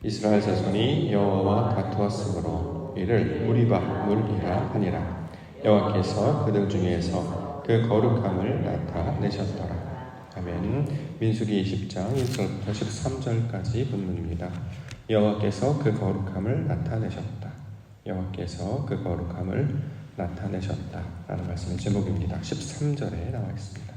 이스라엘 자손이 여호와와 다투었으므로 이를 무리바 물이라 하니라. 여호와께서 그들 중에서 그 거룩함을 나타내셨더라. 아멘. 민수기 20장 1절부터 13절까지 본문입니다. 여호와께서 그 거룩함을 나타내셨다. 여호와께서 그 거룩함을 나타내셨다 라는 말씀의 제목입니다. 13절에 나와 있습니다.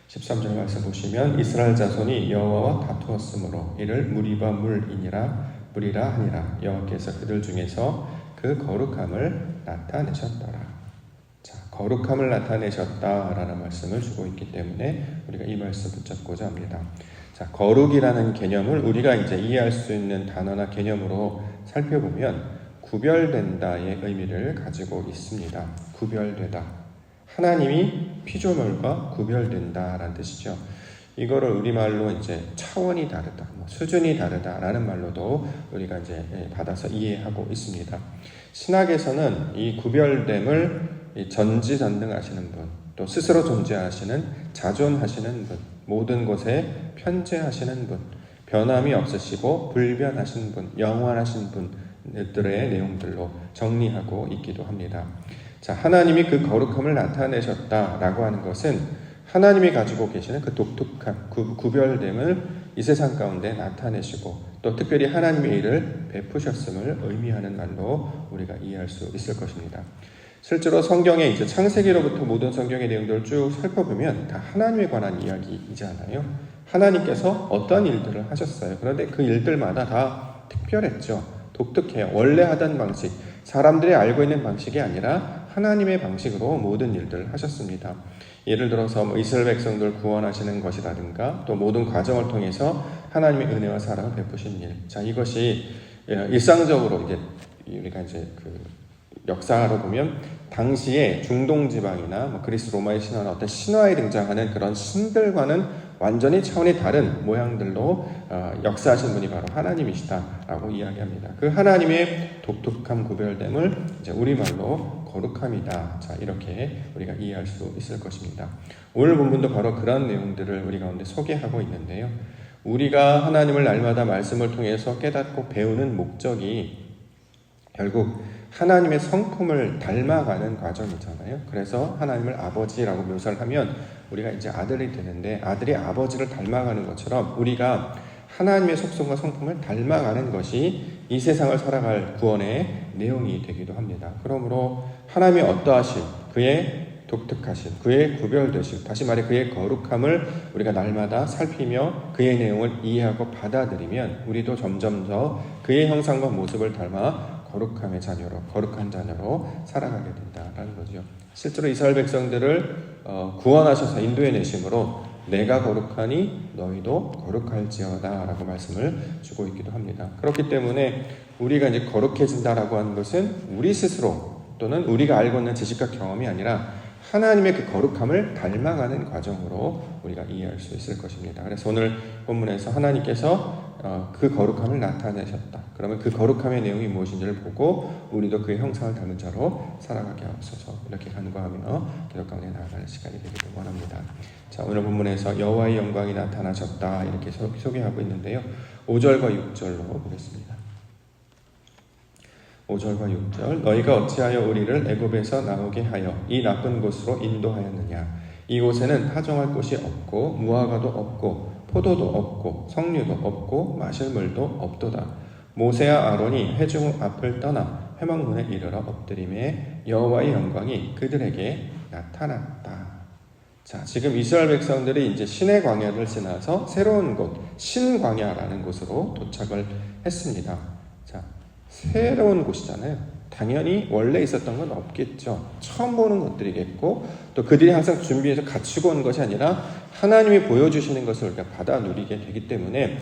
13절 말씀 보시면 이스라엘 자손이 여호와와 다투었으므로 이를 무리바 물이라 하니라. 여호와께서 그들 중에서 그 거룩함을 나타내셨더라. 자, 거룩함을 나타내셨다라는 말씀을 주고 있기 때문에 우리가 이 말씀 붙잡고자 합니다. 자, 거룩이라는 개념을 우리가 이제 이해할 수 있는 단어나 개념으로 살펴보면 구별된다의 의미를 가지고 있습니다. 구별되다. 하나님이 피조물과 구별된다라는 뜻이죠. 이거를 우리말로 이제 차원이 다르다, 수준이 다르다라는 말로도 우리가 이제 받아서 이해하고 있습니다. 신학에서는 이 구별됨을 전지전능하시는 분, 또 스스로 존재하시는 자존하시는 분, 모든 것에 편재하시는 분, 변함이 없으시고 불변하신 분, 영원하신 분들의 내용들로 정리하고 있기도 합니다. 자, 하나님이 그 거룩함을 나타내셨다라고 하는 것은 하나님이 가지고 계시는 그 독특한 구별됨을 이 세상 가운데 나타내시고 또 특별히 하나님의 일을 베푸셨음을 의미하는 말로 우리가 이해할 수 있을 것입니다. 실제로 성경에 이제 창세기로부터 모든 성경의 내용들을 쭉 살펴보면 다 하나님에 관한 이야기이잖아요. 하나님께서 어떤 일들을 하셨어요. 그런데 그 일들마다 다 특별했죠. 독특해요. 원래 하던 방식, 사람들이 알고 있는 방식이 아니라 하나님의 방식으로 모든 일들을 하셨습니다. 예를 들어서 이스라엘 백성들 구원하시는 것이라든가 또 모든 과정을 통해서 하나님의 은혜와 사랑을 베푸신 일. 자, 이것이 일상적으로 이제 우리가 이제 그 역사로 보면 당시에 중동 지방이나 그리스 로마의 신화나 어떤 신화에 등장하는 그런 신들과는 완전히 차원이 다른 모양들로 역사하신 분이 바로 하나님이시다라고 이야기합니다. 그 하나님의 독특한 구별됨을 이제 우리말로 거룩함이다. 자, 이렇게 우리가 이해할 수 있을 것입니다. 오늘 본문도 바로 그런 내용들을 우리 가운데 소개하고 있는데요. 우리가 하나님을 날마다 말씀을 통해서 깨닫고 배우는 목적이 결국 하나님의 성품을 닮아가는 과정이잖아요. 그래서 하나님을 아버지라고 묘사를 하면 우리가 이제 아들이 되는데 아들이 아버지를 닮아가는 것처럼 우리가 하나님의 속성과 성품을 닮아가는 것이 이 세상을 살아갈 구원의 내용이 되기도 합니다. 그러므로 하나님의 어떠하신 그의 독특하신 그의 구별되신 다시 말해 그의 거룩함을 우리가 날마다 살피며 그의 내용을 이해하고 받아들이면 우리도 점점 더 그의 형상과 모습을 닮아 거룩한 자녀로 살아가게 된다라는 거죠. 실제로 이스라엘 백성들을 구원하셔서 인도해 내심으로 내가 거룩하니 너희도 거룩할지어다라고 말씀을 주고 있기도 합니다. 그렇기 때문에 우리가 이제 거룩해진다라고 하는 것은 우리 스스로 또는 우리가 알고 있는 지식과 경험이 아니라 하나님의 그 거룩함을 닮아가는 과정으로 우리가 이해할 수 있을 것입니다. 그래서 오늘 본문에서 하나님께서 그 거룩함을 나타내셨다. 그러면 그 거룩함의 내용이 무엇인지를 보고 우리도 그의 형상을 닮은 자로 살아가게 하옵소서. 이렇게 간구하며 기도 가운데 나아가는 시간이 되기를 원합니다. 자, 오늘 본문에서 여호와의 영광이 나타나셨다 이렇게 소개하고 있는데요. 5절과 6절로 보겠습니다. 5절과 6절 너희가 어찌하여 우리를 애굽에서 나오게 하여 이 나쁜 곳으로 인도하였느냐. 이곳에는 파종할 곳이 없고 무화과도 없고 포도도 없고 석류도 없고 마실 물도 없도다. 모세와 아론이 회중 앞을 떠나 회막문에 이르러 엎드림에 여호와의 영광이 그들에게 나타났다. 자, 지금 이스라엘 백성들이 이제 신의 광야를 지나서 새로운 곳 신광야라는 곳으로 도착을 했습니다. 자, 새로운 곳이잖아요. 당연히 원래 있었던 건 없겠죠. 처음 보는 것들이겠고 또 그들이 항상 준비해서 갖추고 온 것이 아니라 하나님이 보여주시는 것을 우리가 받아 누리게 되기 때문에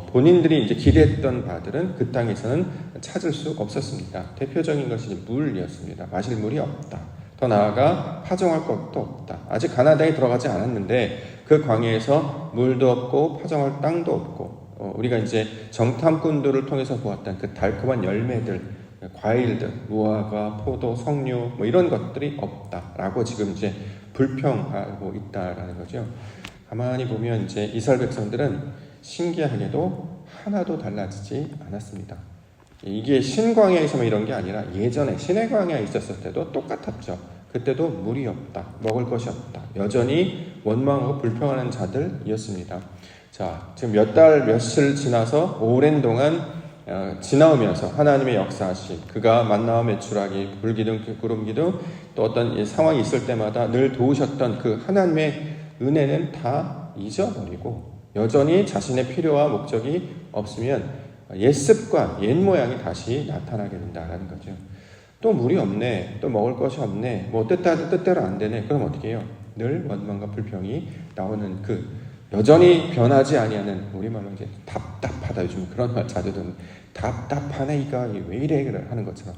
본인들이 이제 기대했던 바들은 그 땅에서는 찾을 수 없었습니다. 대표적인 것이 물이었습니다. 마실 물이 없다. 더 나아가 파종할 것도 없다. 아직 가나안 땅에 들어가지 않았는데 그 광야에서 물도 없고 파종할 땅도 없고 우리가 이제 정탐꾼들을 통해서 보았던 그 달콤한 열매들 과일들, 무화과, 포도, 석류 이런 것들이 없다라고 지금 이제 불평하고 있다라는 거죠. 가만히 보면 이제 이스라엘 백성들은 신기하게도 하나도 달라지지 않았습니다. 이게 신광야에서만 이런 게 아니라 예전에 시내 광야에 있었을 때도 똑같았죠. 그때도 물이 없다, 먹을 것이 없다, 여전히 원망하고 불평하는 자들이었습니다. 자, 지금 몇 달, 며칠 지나서 오랜 동안 지나오면서 하나님의 역사하심, 그가 만나와 메추라기, 불기둥, 구름기둥, 또 어떤 상황이 있을 때마다 늘 도우셨던 그 하나님의 은혜는 다 잊어버리고 여전히 자신의 필요와 목적이 없으면 옛 습관, 옛 모양이 다시 나타나게 된다는 거죠. 또 물이 없네, 또 먹을 것이 없네, 뭐 뜻대로 안 되네. 그럼 어떻게 해요? 늘 원망과 불평이 나오는 그 여전히 변하지 아니하는, 우리말로 이제 답답하다, 요즘 그런 말 자주 듣는, 답답하네 이가 왜 이래 하는 것처럼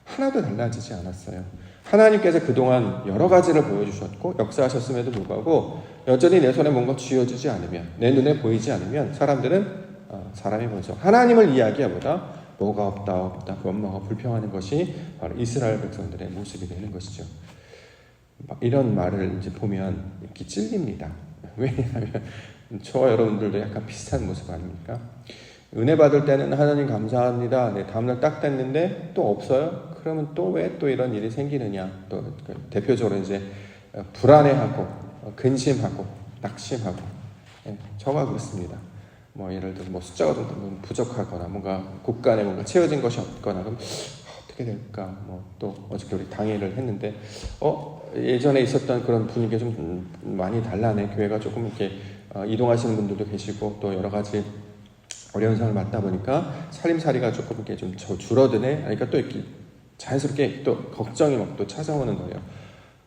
하나도 달라지지 않았어요. 하나님께서 그동안 여러 가지를 보여주셨고 역사하셨음에도 불구하고 여전히 내 손에 뭔가 쥐어지지 않으면, 내 눈에 보이지 않으면 사람들은 사람이 먼저 하나님을 이야기하보다 뭐가 없다 원망하고 불평하는 것이 바로 이스라엘 백성들의 모습이 되는 것이죠. 이런 말을 이제 보면 이렇게 찔립니다. 왜냐하면 저와 여러분들도 약간 비슷한 모습 아닙니까? 은혜 받을 때는 하나님 감사합니다. 네, 다음날 딱 됐는데 또 없어요? 그러면 또 왜 또 이런 일이 생기느냐? 또 대표적으로 이제 불안해하고 근심하고 낙심하고, 저가 그렇습니다. 뭐 예를 들어 뭐 숫자가 좀 부족하거나 뭔가 곳간에 뭔가 채워진 것이 없거나 그럼 어떻게 될까? 뭐 또 어저께 우리 당회를 했는데 예전에 있었던 그런 분위기가 좀 많이 달라네. 교회가 조금 이렇게 이동하시는 분들도 계시고 또 여러 가지 어려운 상을 맞다 보니까 살림살이가 조금 이렇게 좀 줄어드네. 그러니까 또 이렇게 자연스럽게 또 걱정이 막 또 찾아오는 거예요.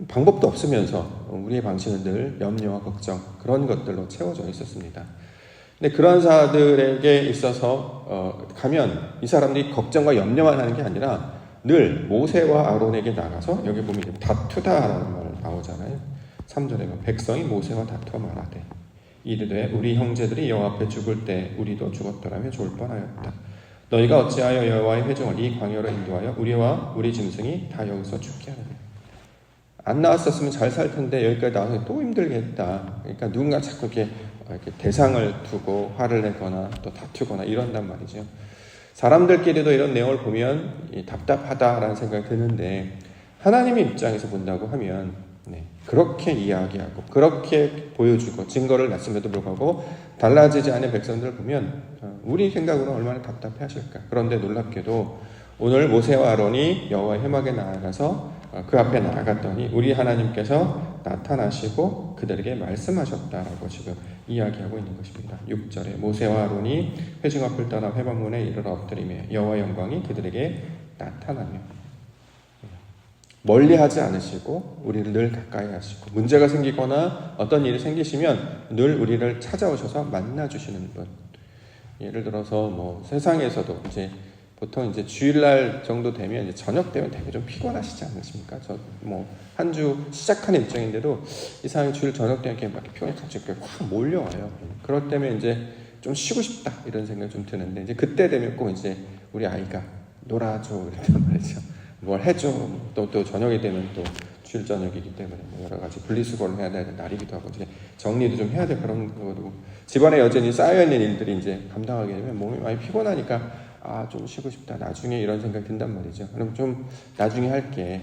방법도 없으면서 우리의 방식은 늘 염려와 걱정, 그런 것들로 채워져 있었습니다. 근데 그런 사람들에게 있어서 가면 이 사람들이 걱정과 염려만 하는 게 아니라 늘 모세와 아론에게 나가서, 여기 보면 다투다라는 말 나오잖아요. 3절에 백성이 모세와 다투어 말하되 이르되 우리 형제들이 여호와 앞에 죽을 때 우리도 죽었더라면 좋을 뻔하였다. 너희가 어찌하여 여호와의 회중을 이 광야로 인도하여 우리와 우리 짐승이 다 여기서 죽게 하느냐. 안 나왔었으면 잘 살 텐데 여기까지 나와서 또 힘들겠다. 그러니까 누군가 자꾸 이렇게 대상을 두고 화를 내거나 또 다투거나 이런단 말이죠. 사람들끼리도 이런 내용을 보면 답답하다라는 생각이 드는데, 하나님의 입장에서 본다고 하면 그렇게 이야기하고 그렇게 보여주고 증거를 냈음에도 불구하고 달라지지 않은 백성들을 보면 우리 생각으로 얼마나 답답해 하실까. 그런데 놀랍게도 오늘 모세와 아론이 여호와의 회막에 나아가서 그 앞에 나아갔더니 우리 하나님께서 나타나시고 그들에게 말씀하셨다라고 지금 이야기하고 있는 것입니다. 6절에 모세와 아론이 회중 앞을 떠나 회막문에 이르러 엎드리며 여호와의 영광이 그들에게 나타나며, 멀리하지 않으시고 우리를 늘 가까이 하시고 문제가 생기거나 어떤 일이 생기시면 늘 우리를 찾아오셔서 만나주시는 분. 예를 들어서 뭐 세상에서도 이제 보통 이제 주일날 정도 되면 이제 저녁 되면 되게 좀 피곤하시지 않으십니까? 저 뭐 한 주 시작하는 입장인데도 이상하게 주일 저녁 되면 이렇게 막 피곤해 갑자기 확 몰려와요. 그럴 때면 이제 좀 쉬고 싶다 이런 생각이 좀 드는데, 이제 그때 되면 꼭 이제 우리 아이가 놀아줘 이랬단 말이죠. 뭘 해줘. 또 저녁이 되면 또 주일 저녁이기 때문에 뭐 여러 가지 분리수거를 해야 되는 날이기도 하고 이제 정리도 좀 해야 돼. 그런 거고 집안에 여전히 쌓여 있는 일들이 이제 감당하게 되면 몸이 많이 피곤하니까 좀 쉬고 싶다. 나중에 이런 생각이 든단 말이죠. 그럼 좀 나중에 할게.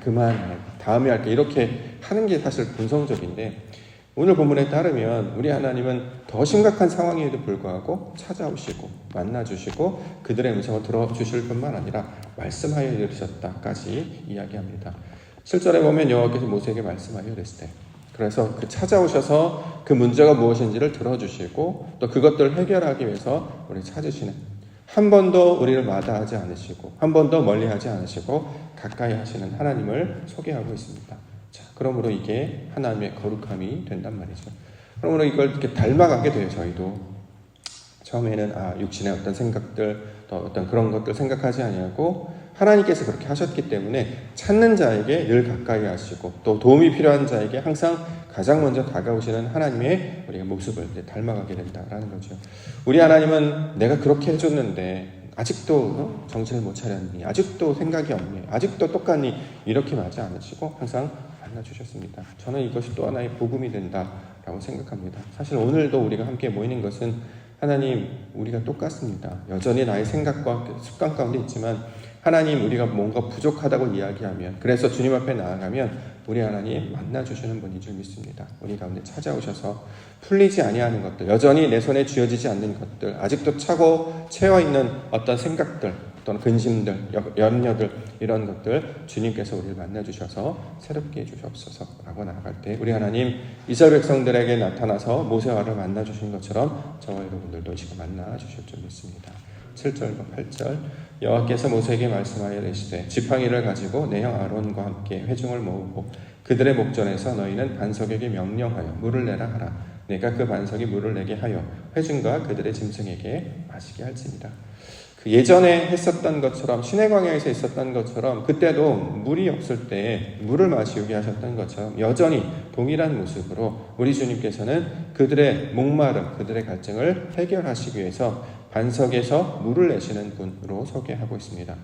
그만. 다음에 할게. 이렇게 하는 게 사실 본성적인데, 오늘 본문에 따르면 우리 하나님은 더 심각한 상황에도 불구하고 찾아오시고 만나주시고 그들의 음성을 들어주실 뿐만 아니라 말씀하여 이르셨다까지 이야기합니다. 7절에 보면 여호와께서 모세에게 말씀하여 이르시되, 그래서 그 찾아오셔서 그 문제가 무엇인지를 들어주시고 또 그것들을 해결하기 위해서 우리 찾으시는, 한 번도 우리를 마다하지 않으시고 한 번도 멀리하지 않으시고 가까이 하시는 하나님을 소개하고 있습니다. 자, 그러므로 이게 하나님의 거룩함이 된단 말이죠. 그러므로 이걸 이렇게 닮아가게 돼요. 저희도 처음에는 육신의 어떤 생각들, 또 어떤 그런 것들 생각하지 아니하고 하나님께서 그렇게 하셨기 때문에 찾는 자에게 늘 가까이 하시고 또 도움이 필요한 자에게 항상 가장 먼저 다가오시는 하나님의 우리가 모습을 닮아가게 된다라는 거죠. 우리 하나님은 내가 그렇게 해줬는데 아직도 정신을 못 차렸니? 아직도 생각이 없니? 아직도 똑같니? 이렇게 하지 않으시고 항상 만나주셨습니다. 저는 이것이 또 하나의 복음이 된다라고 생각합니다. 사실 오늘도 우리가 함께 모이는 것은 하나님, 우리가 똑같습니다. 여전히 나의 생각과 습관 가운데 있지만 하나님, 우리가 뭔가 부족하다고 이야기하면, 그래서 주님 앞에 나아가면 우리 하나님 만나주시는 분인 줄 믿습니다. 우리 가운데 찾아오셔서 풀리지 아니하는 것들, 여전히 내 손에 쥐어지지 않는 것들, 아직도 차고 채워있는 어떤 생각들, 어떤 근심들, 염려들, 이런 것들 주님께서 우리를 만나주셔서 새롭게 해주시옵소서라고 나아갈 때 우리 하나님 이스라엘 백성들에게 나타나서 모세와 아론을 만나주신 것처럼 저와 여러분들도 지금 만나주실 줄 믿습니다. 7절과 8절 여호와께서 모세에게 말씀하여 이르시되 지팡이를 가지고 내 형 아론과 함께 회중을 모으고 그들의 목전에서 너희는 반석에게 명령하여 물을 내라 하라. 내가 그 반석이 물을 내게 하여 회중과 그들의 짐승에게 마시게 할지니라. 그 예전에 했었던 것처럼 시내 광야에서 있었던 것처럼 그때도 물이 없을 때 물을 마시게 하셨던 것처럼 여전히 동일한 모습으로 우리 주님께서는 그들의 목마름, 그들의 갈증을 해결하시기 위해서 반석에서 물을 내시는 분으로 소개하고 있습니다.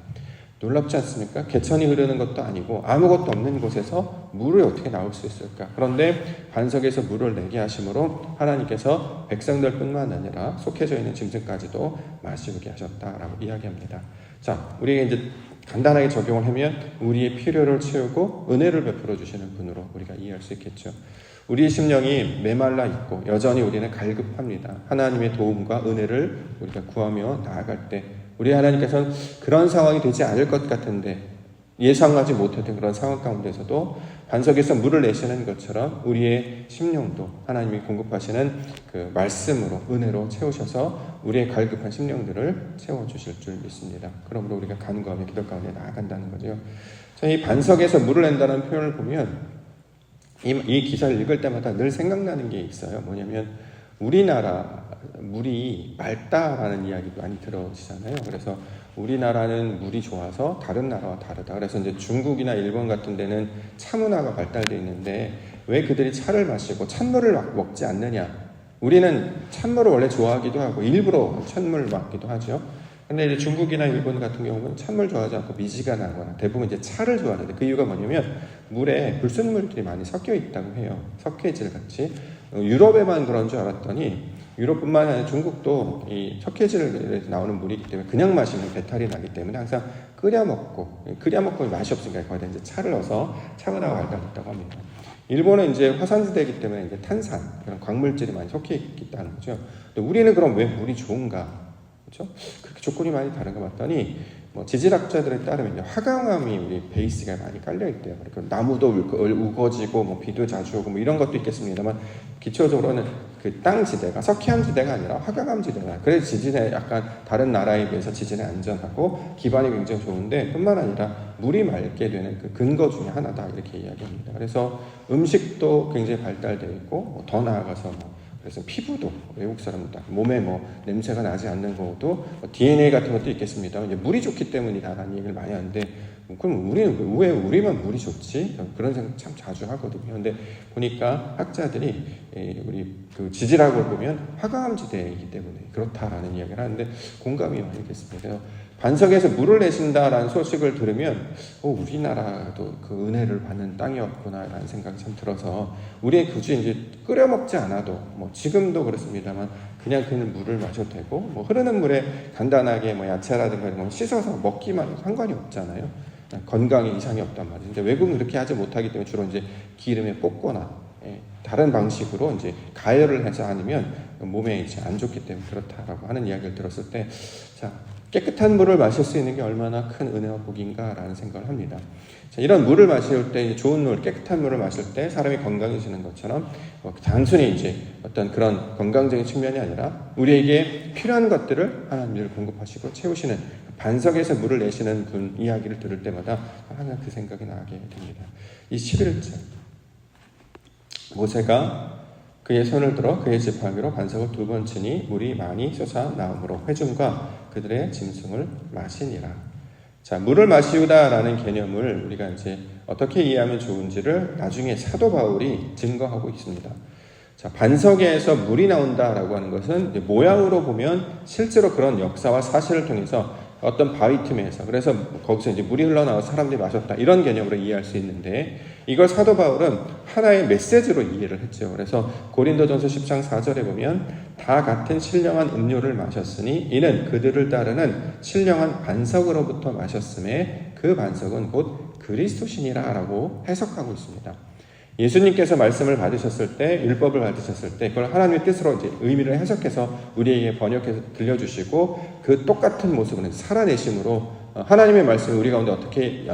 놀랍지 않습니까? 개천이 흐르는 것도 아니고 아무것도 없는 곳에서 물이 어떻게 나올 수 있을까? 그런데 반석에서 물을 내게 하심으로 하나님께서 백성들뿐만 아니라 속해져 있는 짐승까지도 마시게 하셨다라고 이야기합니다. 자, 우리가 이제 간단하게 적용을 하면 우리의 필요를 채우고 은혜를 베풀어 주시는 분으로 우리가 이해할 수 있겠죠. 우리의 심령이 메말라 있고 여전히 우리는 갈급합니다. 하나님의 도움과 은혜를 우리가 구하며 나아갈 때 우리 하나님께서는 그런 상황이 되지 않을 것 같은데 예상하지 못했던 그런 상황 가운데서도 반석에서 물을 내시는 것처럼 우리의 심령도 하나님이 공급하시는 그 말씀으로 은혜로 채우셔서 우리의 갈급한 심령들을 채워주실 줄 믿습니다. 그러므로 우리가 간구하며 기도 가운데 나아간다는 거죠. 이 반석에서 물을 낸다는 표현을 보면 이 기사를 읽을 때마다 늘 생각나는 게 있어요. 뭐냐면 우리나라 물이 맑다라는 이야기도 많이 들어지잖아요. 그래서 우리나라는 물이 좋아서 다른 나라와 다르다. 그래서 이제 중국이나 일본 같은 데는 차 문화가 발달되어 있는데 왜 그들이 차를 마시고 찬물을 먹지 않느냐? 우리는 찬물을 원래 좋아하기도 하고 일부러 찬물을 먹기도 하죠. 근데 이제 중국이나 일본 같은 경우는 찬물 좋아하지 않고 미지근하거나 대부분 이제 차를 좋아하는데 그 이유가 뭐냐면 물에 불순물들이 많이 섞여 있다고 해요. 석회질 같이. 유럽에만 그런 줄 알았더니 유럽뿐만 아니라 중국도 이 석회질에서 나오는 물이기 때문에 그냥 마시면 배탈이 나기 때문에 항상 끓여 먹고 맛이 없으니까 거기다 이제 차를 넣어서 차 문화가 발달했다고 합니다. 일본은 이제 화산지대이기 때문에 이제 탄산 그런 광물질이 많이 섞여 있다는 거죠. 근데 우리는 그럼 왜 물이 좋은가? 그렇죠? 그렇게 조건이 많이 다른가 봤더니 지질학자들에 따르면 화강암이 우리 베이스가 많이 깔려 있대요. 그러니까 나무도 우거지고 비도 자주 오고 이런 것도 있겠습니다만 기초적으로는 그 땅 지대가 석회암 지대가 아니라 화강암 지대가 그래서 지진에 약간 다른 나라에 비해서 지진에 안전하고 기반이 굉장히 좋은데 뿐만 아니라 물이 맑게 되는 그 근거 중에 하나다 이렇게 이야기합니다. 그래서 음식도 굉장히 발달되어 있고 더 나아가서 그래서 피부도 외국 사람들 몸에 냄새가 나지 않는 것도 DNA 같은 것도 있겠습니다. 이제 물이 좋기 때문이다라는 얘기를 많이 하는데 그럼 우리는 왜 우리만 물이 좋지? 그런 생각 참 자주 하거든요. 그런데 보니까 학자들이 우리 그 지질학을 보면 화강암 지대이기 때문에 그렇다라는 이야기를 하는데 공감이 많이 됐습니다. 반석에서 물을 내신다라는 소식을 들으면 우리나라도 그 은혜를 받는 땅이었구나라는 생각이 참 들어서 우리 굳이 이제 끓여 먹지 않아도 지금도 그렇습니다만 그냥 물을 마셔도 되고 흐르는 물에 간단하게 야채라든가 이런 거 씻어서 먹기만 해도 상관이 없잖아요. 건강에 이상이 없단 말이죠. 근데 외국은 그렇게 하지 못하기 때문에 주로 이제 기름에 볶거나 다른 방식으로 이제 가열을 하지 않으면 몸에 이제 안 좋기 때문에 그렇다라고 하는 이야기를 들었을 때 자. 깨끗한 물을 마실 수 있는 게 얼마나 큰 은혜와 복인가라는 생각을 합니다. 자, 이런 물을 마실 때 좋은 물, 깨끗한 물을 마실 때 사람이 건강해지는 것처럼 단순히 이제 어떤 그런 건강적인 측면이 아니라 우리에게 필요한 것들을 하나님을 공급하시고 채우시는 반석에서 물을 내시는 분 이야기를 들을 때마다 항상 그 생각이 나게 됩니다. 이 11절 모세가 그의 손을 들어 그의 지팡이로 반석을 2번 치니 물이 많이 솟아나오므로 회중과 그들의 짐승을 마시니라. 자, 물을 마시우다라는 개념을 우리가 이제 어떻게 이해하면 좋은지를 나중에 사도 바울이 증거하고 있습니다. 자, 반석에서 물이 나온다라고 하는 것은 이제 모양으로 보면 실제로 그런 역사와 사실을 통해서 어떤 바위 틈에서 그래서 거기서 이제 물이 흘러나와서 사람들이 마셨다 이런 개념으로 이해할 수 있는데 이걸 사도 바울은 하나의 메시지로 이해를 했죠. 그래서 고린도전서 10장 4절에 보면 다 같은 신령한 음료를 마셨으니 이는 그들을 따르는 신령한 반석으로부터 마셨음에 그 반석은 곧 그리스도시니라 라고 해석하고 있습니다. 예수님께서 말씀을 받으셨을 때, 율법을 받으셨을 때 그걸 하나님의 뜻으로 이제 의미를 해석해서 우리에게 번역해서 들려주시고 그 똑같은 모습을 살아내심으로 하나님의 말씀이 우리 가운데 어떻게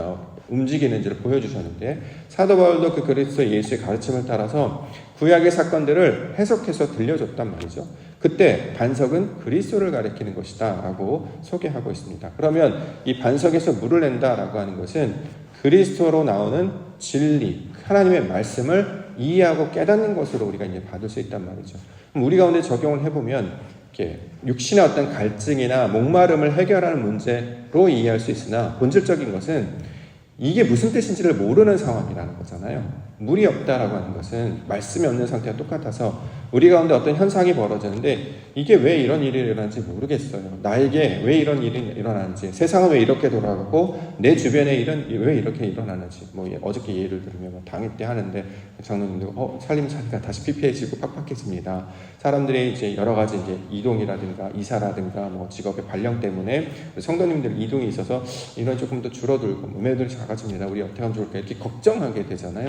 움직이는지를 보여주셨는데, 사도 바울도 그 그리스도 예수의 가르침을 따라서 구약의 사건들을 해석해서 들려줬단 말이죠. 그때 반석은 그리스도를 가리키는 것이다 라고 소개하고 있습니다. 그러면 이 반석에서 물을 낸다라고 하는 것은 그리스도로 나오는 진리, 하나님의 말씀을 이해하고 깨닫는 것으로 우리가 이제 받을 수 있단 말이죠. 그럼 우리 가운데 적용을 해보면 이렇게 육신의 어떤 갈증이나 목마름을 해결하는 문제로 이해할 수 있으나 본질적인 것은 이게 무슨 뜻인지를 모르는 상황이라는 거잖아요. 물이 없다라고 하는 것은 말씀이 없는 상태와 똑같아서 우리 가운데 어떤 현상이 벌어지는데 이게 왜 이런 일이 일어나는지 모르겠어요. 나에게 왜 이런 일이 일어나는지, 세상은 왜 이렇게 돌아가고 내 주변에 왜 이렇게 일어나는지. 어저께 예를 들면 당일 때 하는데 장로님들 살림살이가 다시 피폐해지고 팍팍해집니다. 사람들이 이제 여러 가지 이제 이동이라든가 이사라든가 직업의 발령 때문에 성도님들 이동이 있어서 이런 조금 더 줄어들고 매매들이 작아집니다. 우리 어떻게 하면 좋을까 이렇게 걱정하게 되잖아요.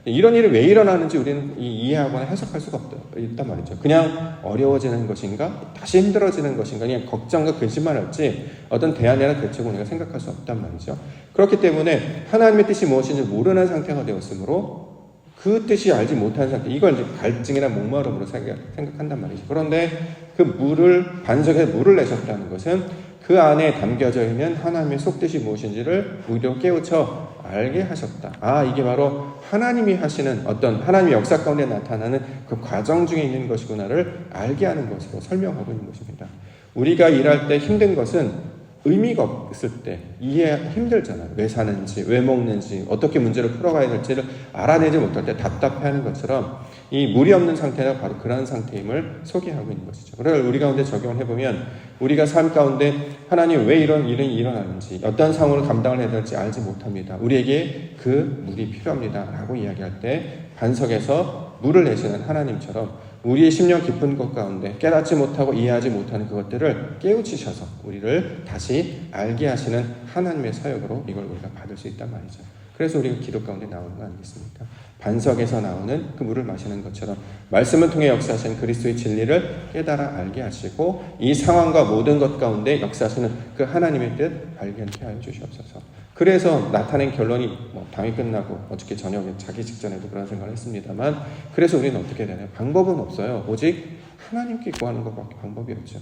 이런 일이 왜 일어나는지 우리는 이해하거나 해석할 수가 있단 말이죠. 그냥 어려워지는 것인가? 다시 힘들어지는 것인가? 그냥 걱정과 근심만 할지 어떤 대안이나 대책을 우리가 생각할 수 없단 말이죠. 그렇기 때문에 하나님의 뜻이 무엇인지 모르는 상태가 되었으므로 그 뜻이 알지 못한 상태, 이걸 이제 갈증이나 목마름으로 생각한단 말이죠. 그런데 그 반석에 물을 내셨다는 것은 그 안에 담겨져 있는 하나님의 속뜻이 무엇인지를 우리로 깨우쳐 알게 하셨다. 이게 바로 하나님이 하시는 어떤 하나님의 역사 가운데 나타나는 그 과정 중에 있는 것이구나를 알게 하는 것으로 설명하고 있는 것입니다. 우리가 일할 때 힘든 것은 의미가 없을 때 이해 힘들잖아요. 왜 사는지, 왜 먹는지, 어떻게 문제를 풀어가야 될지를 알아내지 못할 때 답답해하는 것처럼 이 물이 없는 상태가 바로 그런 상태임을 소개하고 있는 것이죠. 그걸 우리 가운데 적용을 해보면 우리가 삶 가운데 하나님 왜 이런 일이 일어나는지, 어떤 상황을 감당을 해야 될지 알지 못합니다. 우리에게 그 물이 필요합니다 라고 이야기할 때 반석에서 물을 내시는 하나님처럼 우리의 심령 깊은 것 가운데 깨닫지 못하고 이해하지 못하는 그것들을 깨우치셔서 우리를 다시 알게 하시는 하나님의 사역으로 이걸 우리가 받을 수 있단 말이죠. 그래서 우리가 기도 가운데 나오는 거 아니겠습니까? 반석에서 나오는 그 물을 마시는 것처럼 말씀을 통해 역사하시는 그리스도의 진리를 깨달아 알게 하시고 이 상황과 모든 것 가운데 역사하시는 그 하나님의 뜻 발견케 하여 주시옵소서. 그래서 나타낸 결론이 당이 끝나고 어저께 저녁에 자기 직전에도 그런 생각을 했습니다만, 그래서 우리는 어떻게 되나요? 방법은 없어요. 오직 하나님께 구하는 것밖에 방법이 없죠.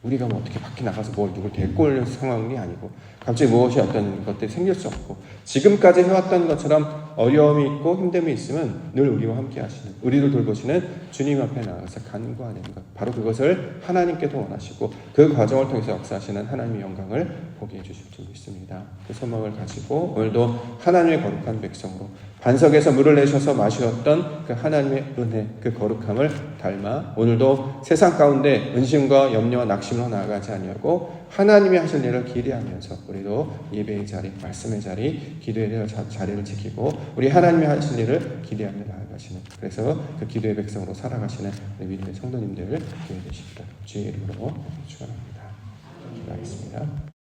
우리가 어떻게 밖에 나가서 누굴 데리고 올 상황이 아니고 갑자기 무엇이 어떤 것들이 생길 수 없고 지금까지 해왔던 것처럼 어려움이 있고 힘듦이 있으면 늘 우리와 함께 하시는, 우리를 돌보시는 주님 앞에 나가서 간구하는 것, 바로 그것을 하나님께도 원하시고 그 과정을 통해서 역사하시는 하나님의 영광을 보게 해주실 줄 믿습니다. 그 소망을 가지고 오늘도 하나님의 거룩한 백성으로 반석에서 물을 내셔서 마셨던 그 하나님의 은혜, 그 거룩함을 닮아 오늘도 세상 가운데 근심과 염려와 낙심으로 나아가지 아니하고 하나님이 하실 일을 기대하면서 우리도 예배의 자리, 말씀의 자리, 기도의 자리를 지키고 우리 하나님이 하실 일을 기대하며 나아가시는, 그래서 그 기도의 백성으로 살아가시는 우리 믿음의 성도님들 기회 되십니다. 주의 이름으로 축원합니다. 기도하겠습니다.